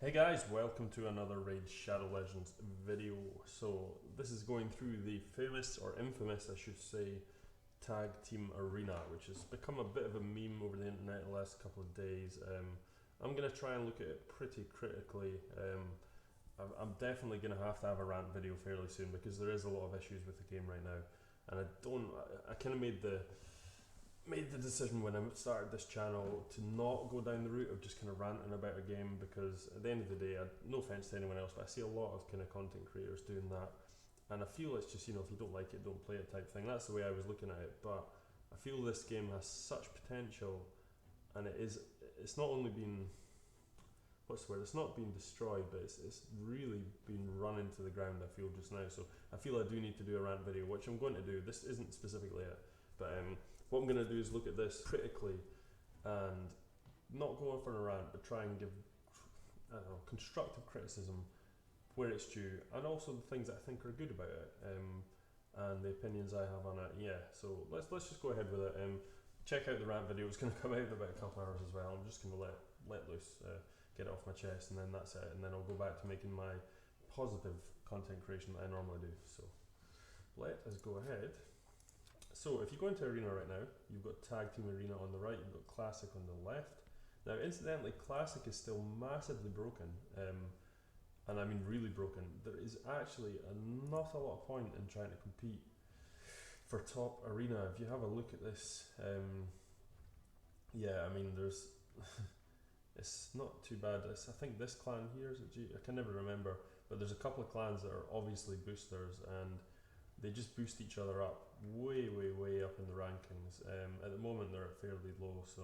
Hey guys, welcome to another Raid Shadow Legends video. So this is going through the famous, or infamous I should say, Tag Team Arena, which has become a bit of a meme over the internet the last couple of days. I'm going to try and look at it pretty critically. I'm definitely going to have a rant video fairly soon because there is a lot of issues with the game right now. And I kind of made the decision when I started this channel to not go down the route of just kind of ranting about a game, because at the end of the day, no offense to anyone else, but I see a lot of kind of content creators doing that, and I feel it's just, if you don't like it, don't play it type thing. That's the way I was looking at it. But I feel this game has such potential, and it's not only been, what's the word, it's not been destroyed, but it's really been run into the ground, I feel, just now. So I feel I do need to do a rant video, which I'm going to do. This isn't specifically it, but what I'm going to do is look at this critically and not go on for a rant, but try and give, I don't know, constructive criticism where it's due, and also the things that I think are good about it, and the opinions I have on it. Yeah, so let's just go ahead with it. Check out the rant video. It's going to come out in about a couple hours as well. I'm just going to let loose, get it off my chest, and then that's it. And then I'll go back to making my positive content creation that I normally do. So let us go ahead. So if you go into Arena right now, you've got Tag Team Arena on the right, you've got Classic on the left. Now incidentally, Classic is still massively broken, and I mean really broken. There is actually not a lot of point in trying to compete for top Arena. If you have a look at this, yeah, I mean there's, it's not too bad. I think this clan here, is it G? I can never remember, but there's a couple of clans that are obviously boosters, and they just boost each other up way up in the rankings. At the moment they're at fairly low, so,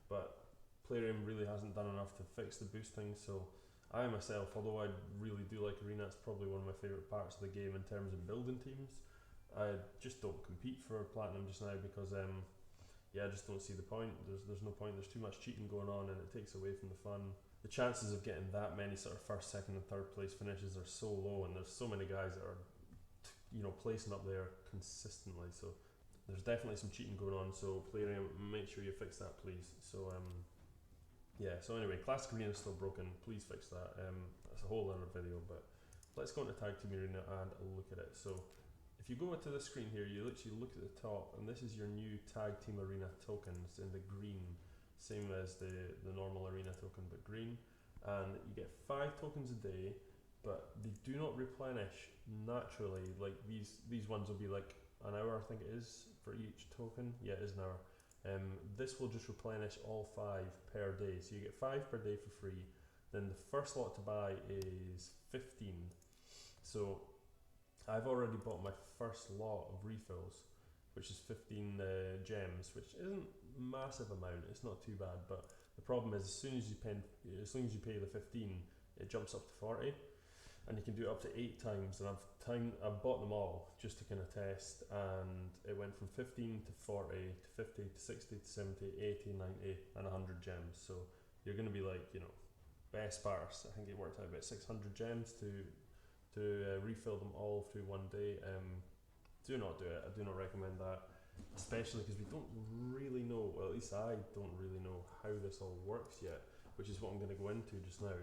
but Plarium really hasn't done enough to fix the boosting. So I myself, although I really do like Arena, it's probably one of my favourite parts of the game in terms of building teams. I just don't compete for Platinum just now because yeah, I just don't see the point. There's no point. There's too much cheating going on, and it takes away from the fun. The chances of getting that many sort of first, second and third place finishes are so low, and there's so many guys that are placing up there consistently. So there's definitely some cheating going on. So Plarium, make sure you fix that, please. So yeah. So anyway, Classic Arena is still broken. Please fix that. That's a whole other video. But let's go into Tag Team Arena and look at it. So if you go into the screen here, you literally look at the top, and this is your new Tag Team Arena tokens in the green, same as the normal Arena token, but green. And you get 5 tokens a day, but they do not replenish naturally. Like these ones will be like an hour, I think it is, for each token. Yeah, it is an hour. This will just replenish all 5 per day, so you get 5 per day for free. Then the first lot to buy is 15. So I've already bought my first lot of refills, which is 15 gems, which isn't a massive amount. It's not too bad, but the problem is as soon as you pay the 15, it jumps up to 40. And you can do it up to 8 times, and I've bought them all just to kind of test, and it went from 15 to 40 to 50 to 60 to 70, 80, 90 and 100 gems. So you're going to be like, best parts. I think it worked out about 600 gems to refill them all through one day. Do not do it. I do not recommend that, especially because we don't really know, well at least I don't really know how this all works yet, which is what I'm going to go into just now.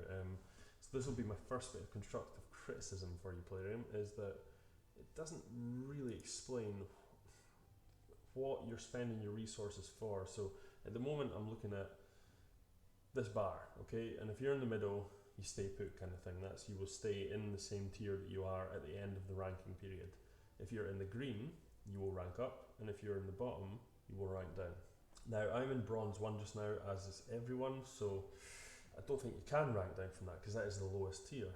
So this will be my first bit of constructive criticism for you, Plarium, is that it doesn't really explain what you're spending your resources for. So at the moment I'm looking at this bar, okay, and if you're in the middle, you stay put kind of thing. That's, you will stay in the same tier that you are at the end of the ranking period. If you're in the green, you will rank up, and if you're in the bottom, you will rank down. Now I'm in Bronze 1 just now, as is everyone, so I don't think you can rank down from that because that is the lowest tier.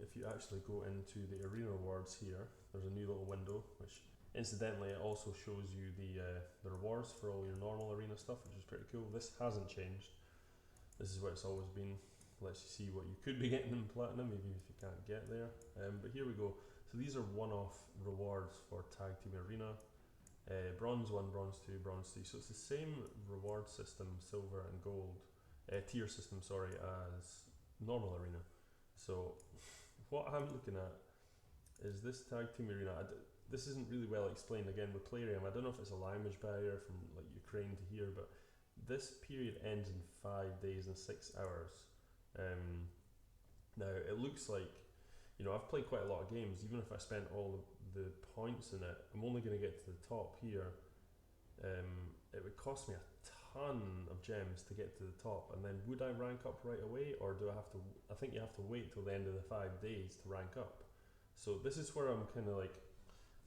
If you actually go into the Arena rewards here, there's a new little window, which incidentally it also shows you the rewards for all your normal Arena stuff, which is pretty cool. This hasn't changed. This is what it's always been. Lets you see what you could be getting in Platinum, even if you can't get there. But here we go. So these are one-off rewards for Tag Team Arena. Bronze 1, Bronze 2, Bronze 3. So it's the same reward system, silver and gold, tier system, sorry, as normal Arena. So what I'm looking at is this Tag Team Arena. This isn't really well explained again with Plarium. I don't know if it's a language barrier from like Ukraine to here, but this period ends in 5 days and 6 hours. Now it looks like, I've played quite a lot of games. Even if I spent all the points in it, I'm only going to get to the top here. It would cost me a ton of gems to get to the top, and then would I rank up right away, or do I have to? I think you have to wait till the end of the 5 days to rank up. So this is where I'm kind of like,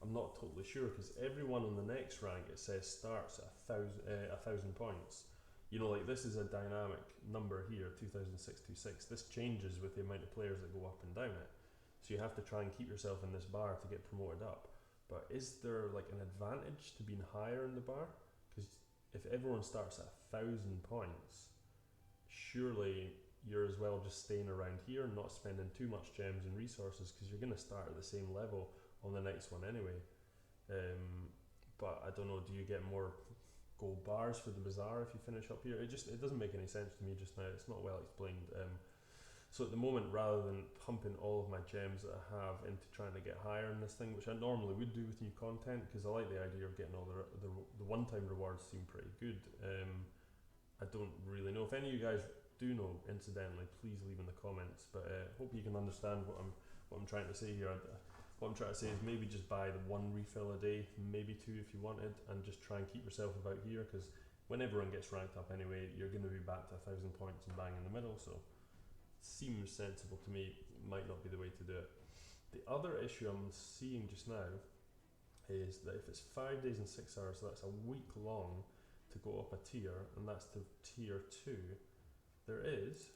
I'm not totally sure, because everyone on the next rank, it says starts at 1,000 points. Like this is a dynamic number here, 2626. This changes with the amount of players that go up and down it. So you have to try and keep yourself in this bar to get promoted up. But is there like an advantage to being higher in the bar? Because if everyone starts at 1,000 points, surely you're as well just staying around here and not spending too much gems and resources, because you're going to start at the same level on the next one anyway. But I don't know, do you get more gold bars for the bazaar if you finish up here? It doesn't make any sense to me just now. It's not well explained. So at the moment, rather than pumping all of my gems that I have into trying to get higher in this thing, which I normally would do with new content, because I like the idea of getting all the one-time rewards, seem pretty good. I don't really know. If any of you guys do know, incidentally, please leave in the comments. But hope you can understand what I'm trying to say here. What I'm trying to say is maybe just buy the 1 refill a day, maybe 2 if you wanted, and just try and keep yourself about here, because when everyone gets ranked up anyway, you're going to be back to 1,000 points and bang in the middle. So seems sensible to me. Might not be the way to do it. The other issue I'm seeing just now is that if it's 5 days and 6 hours, so that's a week long to go up a tier, and that's to tier 2, there is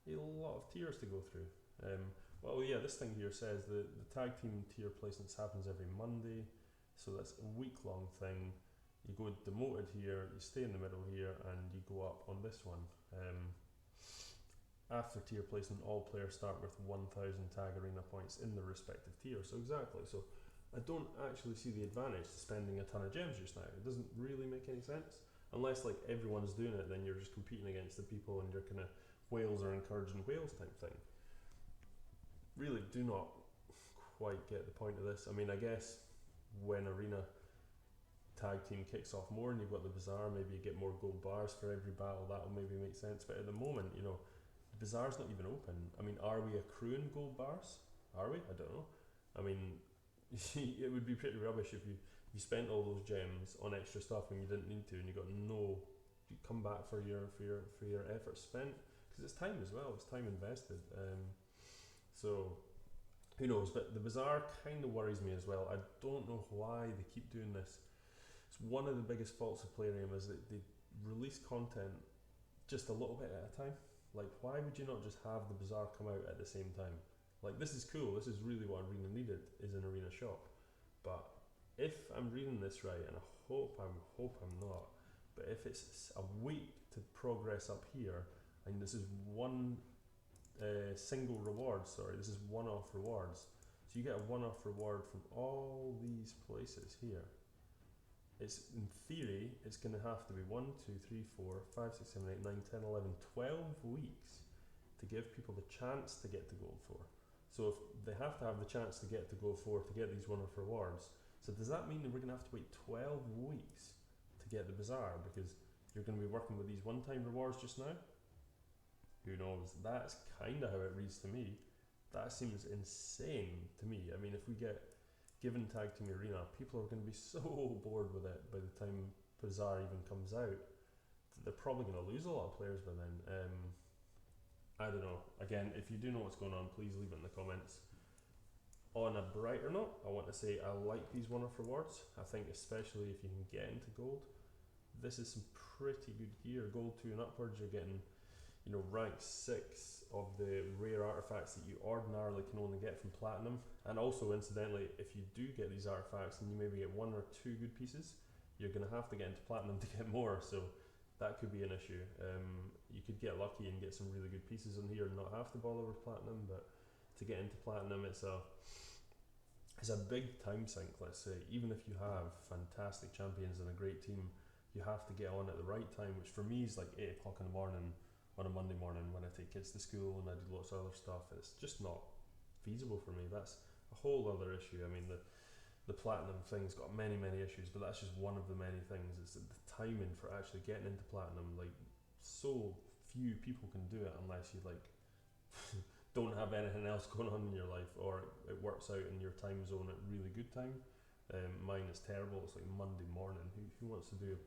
a lot of tiers to go through. Well, yeah, this thing here says the tag team tier placements happens every Monday, so that's a week-long thing. You go demoted here, you stay in the middle here, and you go up on this one. After tier placement, all players start with 1,000 tag arena points in their respective tier. So exactly, so I don't actually see the advantage to spending a ton of gems just now. It doesn't really make any sense. Unless like everyone's doing it, then you're just competing against the people and you're kind of whales are encouraging whales type thing. Really do not quite get the point of this. I mean, I guess when arena tag team kicks off more and you've got the bazaar, maybe you get more gold bars for every battle. That'll maybe make sense. But at the moment, the bazaar's not even open. I mean, are we accruing gold bars? Are we? I don't know. I mean, it would be pretty rubbish if you spent all those gems on extra stuff and you didn't need to, and you got no. You come back for your effort spent, because it's time as well. It's time invested. So who knows? But the bazaar kind of worries me as well. I don't know why they keep doing this. It's one of the biggest faults of Plarium is that they release content just a little bit at a time. Like, why would you not just have the bazaar come out at the same time? Like, this is cool. This is really what Arena needed, is an Arena shop. But if I'm reading this right, and I hope I'm not, but if it's a week to progress up here, and this is one single reward, this is one-off rewards. So you get a one-off reward from all these places here. It's, in theory, it's going to have to be 1, 2, 3, 4, 5, 6, 7, 8, 9, 10, 11, 12 weeks to give people the chance to get to Gold 4. So if they have to have the chance to get to Gold 4 to get these one-off rewards, so does that mean that we're going to have to wait 12 weeks to get the bazaar, because you're going to be working with these one-time rewards just now? Who knows? That's kind of how it reads to me. That seems insane to me. I mean, if we get given Tag Team Arena, people are going to be so bored with it by the time Bazaar even comes out. They're probably going to lose a lot of players by then. I don't know. Again, if you do know what's going on, please leave it in the comments. On a brighter note, I want to say I like these one-off rewards. I think especially if you can get into gold, this is some pretty good gear. Gold 2 and upwards, you're getting rank 6 of the rare artifacts that you ordinarily can only get from platinum. And also, incidentally, if you do get these artifacts and you maybe get 1 or 2 good pieces, you're going to have to get into platinum to get more, so that could be an issue. You could get lucky and get some really good pieces in here and not have to bother with platinum, but to get into platinum, it's a big time sink, let's say. Even if you have fantastic champions and a great team, you have to get on at the right time, which for me is like 8 o'clock in the morning on a Monday morning when I take kids to school and I do lots of other stuff. It's just not feasible for me. That's a whole other issue. I mean, the platinum thing's got many issues, but that's just one of the many things. It's the timing for actually getting into platinum. Like, so few people can do it unless you like don't have anything else going on in your life, or it works out in your time zone at really good time. Mine is terrible. It's like Monday morning. Who wants to do a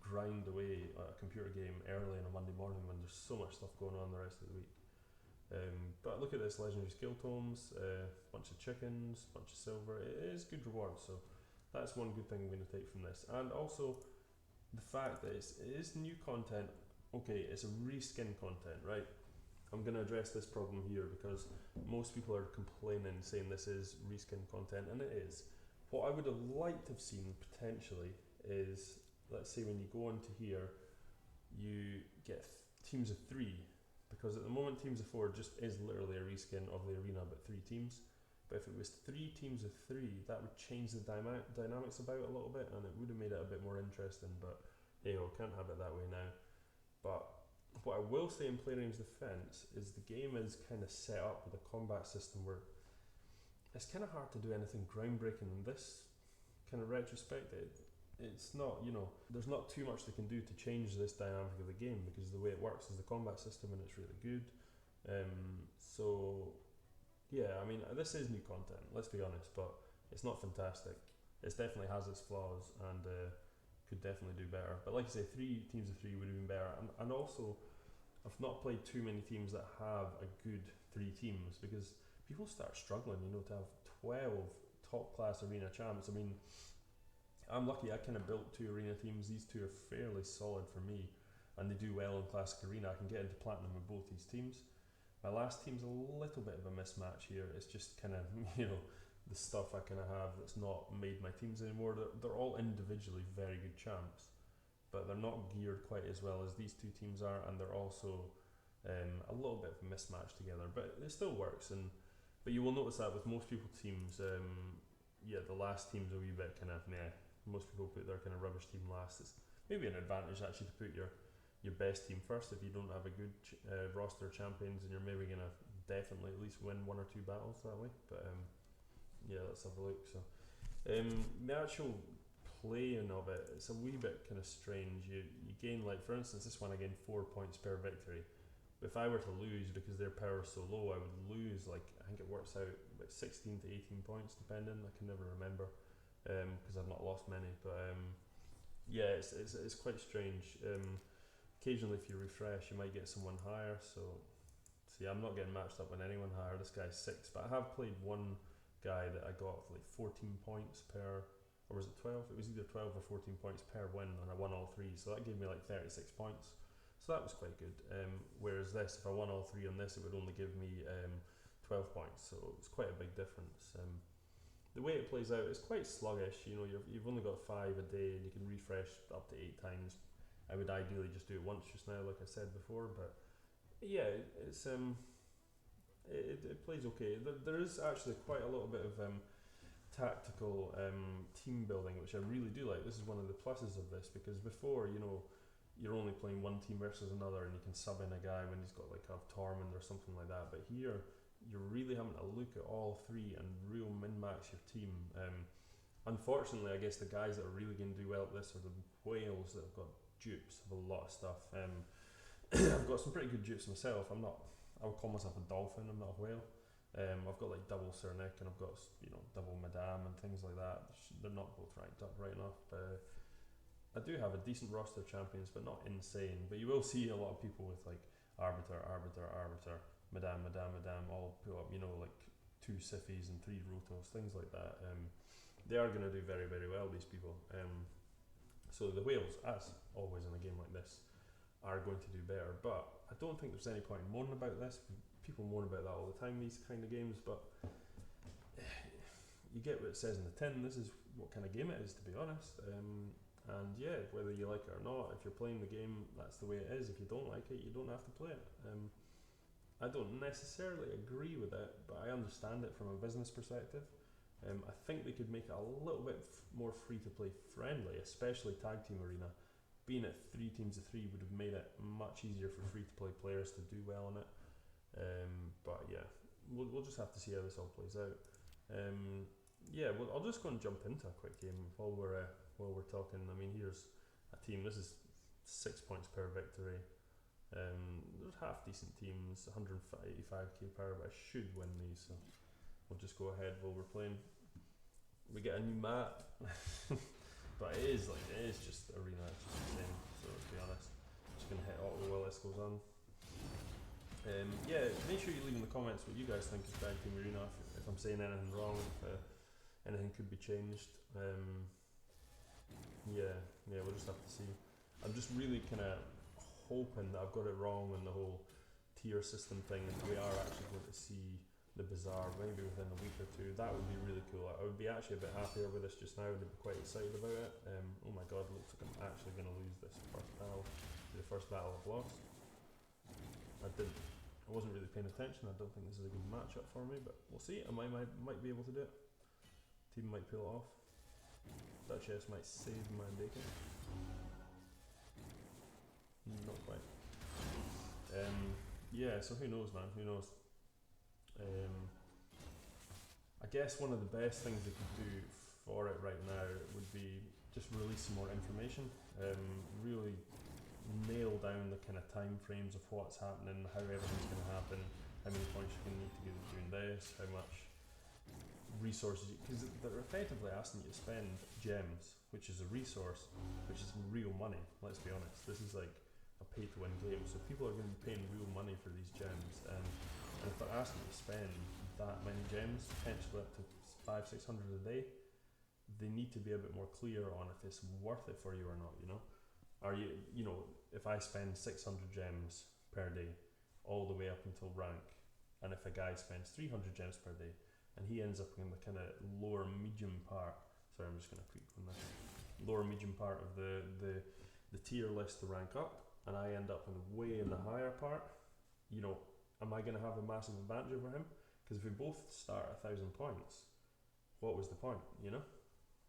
grind away at a computer game early on a Monday morning when there's so much stuff going on the rest of the week? But look at this, legendary skill tomes, bunch of chickens, bunch of silver. It is good reward, so that's one good thing I'm going to take from this. And also the fact that it is new content. Okay, it's a reskin content, right? I'm going to address this problem here because most people are complaining, saying this is reskin content, and it is. What I would have liked to have seen potentially is, let's say when you go into here, you get teams of 3, because at the moment teams of 4 just is literally a reskin of the arena, but 3 teams. But if it was 3 teams of 3, that would change the dynamics about it a little bit, and it would have made it a bit more interesting. But hey, we can't have it that way now. But what I will say in Playroom's defense is the game is kind of set up with a combat system where it's kind of hard to do anything groundbreaking in this kind of retrospect. It's not, there's not too much they can do to change this dynamic of the game, because the way it works is the combat system and it's really good. So yeah, I mean, this is new content, let's be honest, but it's not fantastic. It definitely has its flaws and could definitely do better. But like I say, 3 teams of 3 would have been better. And also, I've not played too many teams that have a good 3 teams, because people start struggling, to have 12 top class arena champs. I mean, I'm lucky I kind of built 2 arena teams. These 2 are fairly solid for me, and they do well in classic arena. I can get into platinum with both these teams. My last team's a little bit of a mismatch here. It's just kind of, the stuff I kind of have that's not made my teams anymore. They're all individually very good champs, but they're not geared quite as well as these 2 teams are, and they're also a little bit of a mismatch together, but it still works. But you will notice that with most people's teams, the last team's a wee bit kind of meh. Most people put their kind of rubbish team last. It's maybe an advantage actually to put your best team first if you don't have a good roster of champions, and you're maybe going to definitely at least win 1 or 2 battles that way. But let's have a look. So the actual playing of it, it's a wee bit kind of strange. You gain, like for instance, this one I gained 4 points per victory. But if I were to lose because their power is so low, I would lose, like, I think it works out about 16 to 18 points depending. I can never remember because I've not lost many. But it's quite strange. Occasionally if you refresh you might get someone higher, so see, I'm not getting matched up with anyone higher. This guy's 6, but I have played one guy that I got like 14 points per, or was it 12? It was either 12 or 14 points per win, and I won all 3, so that gave me like 36 points, so that was quite good. Whereas this, if I won all 3 on this, it would only give me 12 points, so it's quite a big difference. The way it plays out is quite sluggish. You've only got 5 a day, and you can refresh up to 8 times. I would ideally just do it once just now, like I said before, but yeah, it's it plays okay. There is actually quite a little bit of tactical team building, which I really do like. This is one of the pluses of this, because before, you're only playing one team versus another, and you can sub in a guy when he's got like a Tormund or something like that. But here, you're really having to look at all 3 and real min-max your team. Unfortunately, I guess the guys that are really going to do well at this are the whales that have got dupes of a lot of stuff. I've got some pretty good dupes myself. I would call myself a dolphin, I'm not a whale. I've got like double Cernic, and I've got double Madame and things like that. They're not both ranked up right enough. I do have a decent roster of champions, but not insane. But you will see a lot of people with like Arbiter, Madame, all put up, like 2 Siffies and 3 Rotos, things like that. They are going to do very, very well, these people. So the whales, as always in a game like this, are going to do better. But I don't think there's any point in moaning about this. People moan about that all the time, these kind of games, but you get what it says in the tin. This is what kind of game it is, to be honest. And yeah, whether you like it or not, if you're playing the game, that's the way it is. If you don't like it, you don't have to play it. I don't necessarily agree with it, but I understand it from a business perspective. I think they could make it a little bit more free-to-play friendly, especially Tag Team Arena. Being at 3 teams of 3 would have made it much easier for free-to-play players to do well in it. But yeah, we'll just have to see how this all plays out. Well, I'll just go and jump into a quick game while we're talking. I mean, here's a team. This is 6 points per victory. There's half decent teams, 185k power, but I should win these, so we'll just go ahead while we're playing. We get a new map, but it is just arena, it's just the same, so to be honest. Just gonna hit auto while this goes on. Yeah, make sure you leave in the comments what you guys think of Tag Team Arena, if I'm saying anything wrong, if anything could be changed. Yeah, we'll just have to see. I'm just really kind of hoping that I've got it wrong on the whole tier system thing, and we are actually going to see the Bazaar maybe within a week or two. That would be really cool. I would be actually a bit happier with this just now, and I'd be quite excited about it. Oh my god, looks like I'm actually going to lose this first battle. The first battle I've lost. I wasn't really paying attention. I don't think this is a good matchup for me, but we'll see. I might be able to do it. Team might pull it off. Duchess might save my bacon. Not quite. Yeah, so who knows, man? Who knows? I guess one of the best things they could do for it right now would be just release some more information. Really nail down the kind of time frames of what's happening, how everything's going to happen, how many points you're going to need to get doing this, how much resources, because they're effectively asking you to spend gems, which is a resource, which is real money. Let's be honest, this is like a pay to win game, so people are going to be paying real money for these gems, and if they're asking you to spend that many gems, potentially up to 500-600 a day, they need to be a bit more clear on if it's worth it for you or not, you know? Are you know, if I spend 600 gems per day all the way up until rank, and if a guy spends 300 gems per day and he ends up in the kind of lower medium part, sorry, I'm just going to click on this, lower medium part of the tier list to rank up, and I end up way in the higher part, you know, am I going to have a massive advantage over him? Because if we both start 1,000 points, what was the point, you know?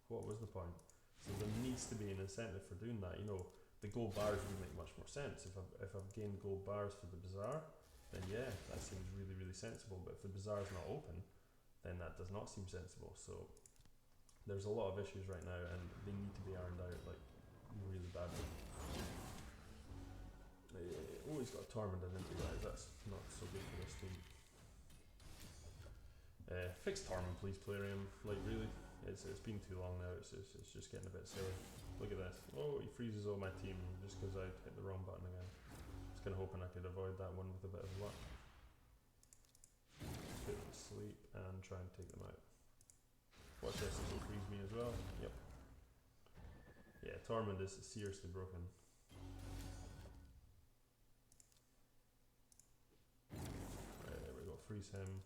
What was the point? So there needs to be an incentive for doing that, you know. The gold bars would make much more sense. If I've gained gold bars for the Bazaar, then yeah, that seems really, really sensible. But if the Bazaar is not open, then that does not seem sensible. So there's a lot of issues right now, and they need to be ironed out like really badly. Oh, he's got a Torment into guys. That's not so good for this team. Fix Torment, please, Plarium. Like really, it's been too long now. It's just getting a bit silly. Look at this. Oh, he freezes all my team just because I hit the wrong button again. Just kind of hoping I could avoid that one with a bit of luck. Put them to sleep and try and take them out. Watch this, will freeze me as well. Yep. Yeah, Tormund is seriously broken. Right, there we go. Freeze him.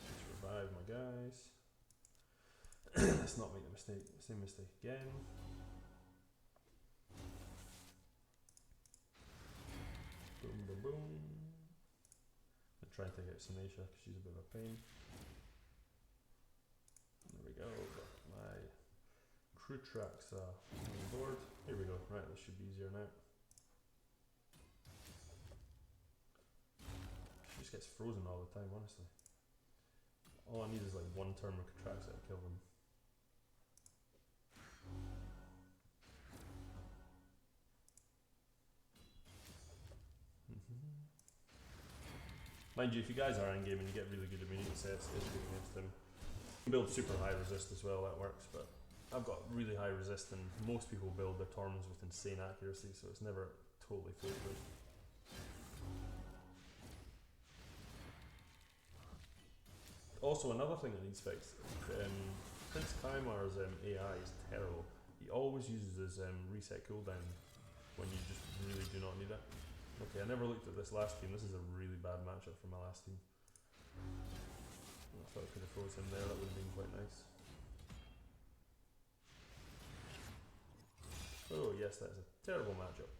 Let's revive my guys. Let's not make the same mistake again. Boom, boom, boom. I'll try and take out Sinaisha because she's a bit of a pain. There we go, got my crew tracks on board. Here we go, right, this should be easier now. She just gets frozen all the time, honestly. All I need is like one turn with tracks that kill them. Mind you, if you guys are in game and you get really good immunity sets, it's good against them. You can build super high resist as well, that works, but I've got really high resist, and most people build their Torments with insane accuracy, so it's never totally foolproof. Also, another thing that needs fixed, Prince Kaimar's AI is terrible. He always uses his reset cooldown when you just really do not need it. Okay, I never looked at this last team. This is a really bad matchup for my last team. I thought I could have froze him there, that would have been quite nice. Oh yes, that is a terrible matchup.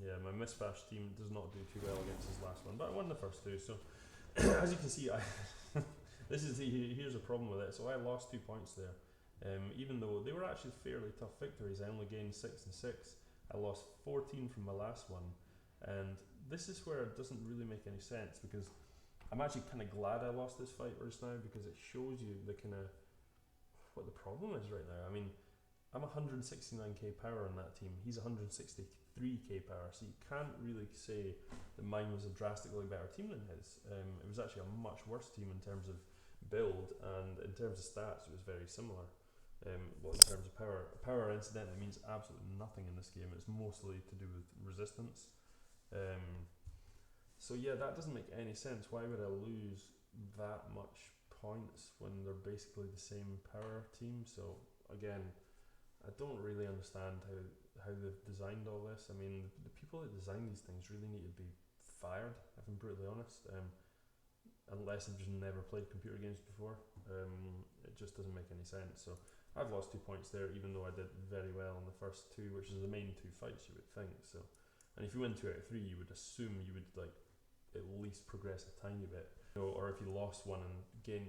Yeah, my Misfash team does not do too well against his last one, but I won the first two, so as you can see, here's a problem with it. So I lost 2 points there. Even though they were actually fairly tough victories, I only gained 6 and 6. I lost 14 from my last one, and this is where it doesn't really make any sense, because I'm actually kind of glad I lost this fight just now, because it shows you the kind of what the problem is right now. I mean, I'm 169k power on that team. He's 163k power, so you can't really say that mine was a drastically better team than his. It was actually a much worse team in terms of build, and in terms of stats, it was very similar. Well, in terms of power incidentally means absolutely nothing in this game. It's mostly to do with resistance. So yeah, that doesn't make any sense. Why would I lose that much points when they're basically the same power team? So again, I don't really understand how they've designed all this. I mean, the people that design these things really need to be fired, if I'm brutally honest. Unless I've just never played computer games before. It just doesn't make any sense. So I've lost 2 points there, even though I did very well in the first two, which is the main two fights, you would think. So, and if you win 2 out of 3, you would assume you would like at least progress a tiny bit. Or if you lost one and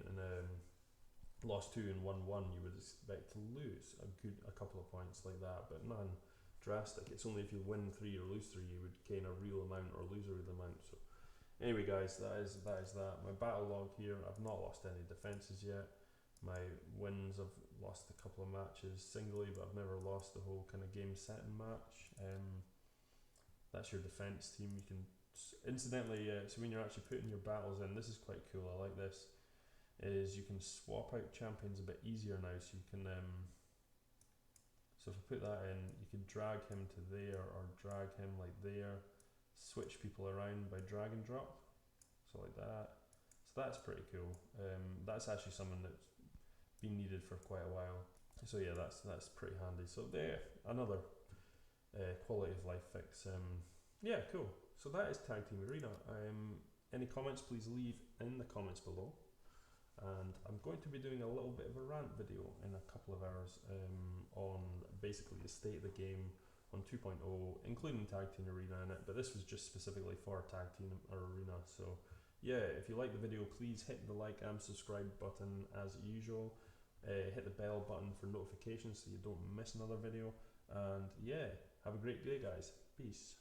lost 2 and won 1, you would expect to lose a couple of points like that, but none drastic. It's only if you win 3 or lose 3 you would gain a real amount or lose a real amount. So anyway guys, that is that. My battle log here, I've not lost any defences yet. My wins, I've lost a couple of matches singly, but I've never lost the whole kind of game setting match. That's your defence team. You can incidentally, so when you're actually putting your battles in, this is quite cool, I like this, is you can swap out champions a bit easier now. So you can so if I put that in, you can drag him to there or drag him like there, switch people around by drag and drop, so like that. So that's pretty cool. That's actually something that's been needed for quite a while. So yeah, that's pretty handy. So there, another quality of life fix. Yeah, cool. So that is Tag Team Arena. Any comments, please leave in the comments below. And I'm going to be doing a little bit of a rant video in a couple of hours on basically the state of the game on 2.0, including Tag Team Arena in it, but this was just specifically for Tag Team Arena. So yeah, if you like the video, please hit the like and subscribe button as usual. Hit the bell button for notifications so you don't miss another video. And yeah, have a great day guys. Peace.